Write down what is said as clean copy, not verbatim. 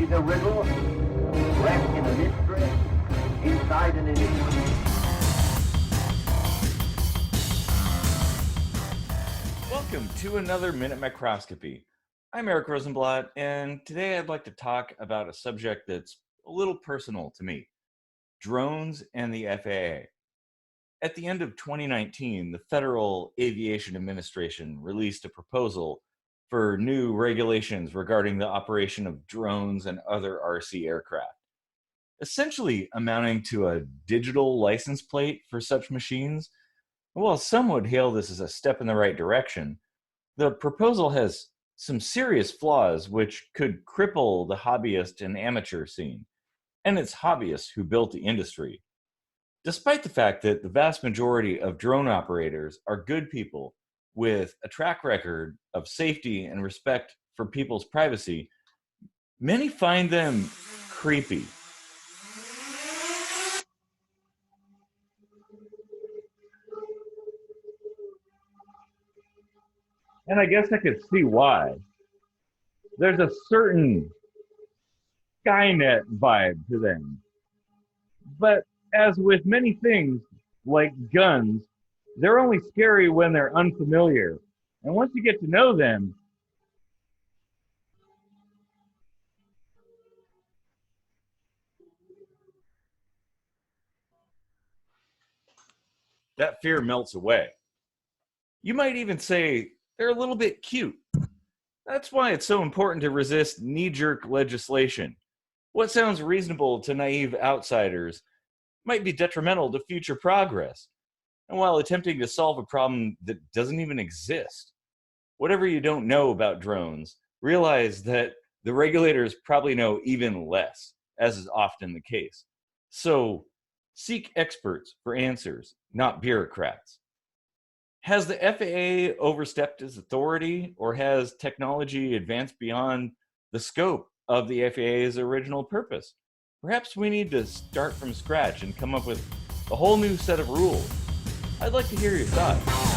He's a riddle, wrapped in a mystery, inside an enigma. Welcome to another Minute Microscopy. I'm Eric Rosenblatt, and today I'd like to talk about a subject that's a little personal to me: drones and the FAA. At the end of 2019, the Federal Aviation Administration released a proposal for new regulations regarding the operation of drones and other RC aircraft, essentially amounting to a digital license plate for such machines. While some would hail this as a step in the right direction, the proposal has some serious flaws which could cripple the hobbyist and amateur scene, and it's hobbyists who built the industry. Despite the fact that the vast majority of drone operators are good people with a track record of safety and respect for people's privacy, many find them creepy. And I guess I could see why. There's a certain Skynet vibe to them. But as with many things, like guns, they're only scary when they're unfamiliar. And once you get to know them, that fear melts away. You might even say they're a little bit cute. That's why it's so important to resist knee-jerk legislation. What sounds reasonable to naive outsiders might be detrimental to future progress, and while attempting to solve a problem that doesn't even exist. Whatever you don't know about drones, realize that the regulators probably know even less, as is often the case. So seek experts for answers, not bureaucrats. Has the FAA overstepped its authority, or has technology advanced beyond the scope of the FAA's original purpose? Perhaps we need to start from scratch and come up with a whole new set of rules. I'd like to hear your thoughts.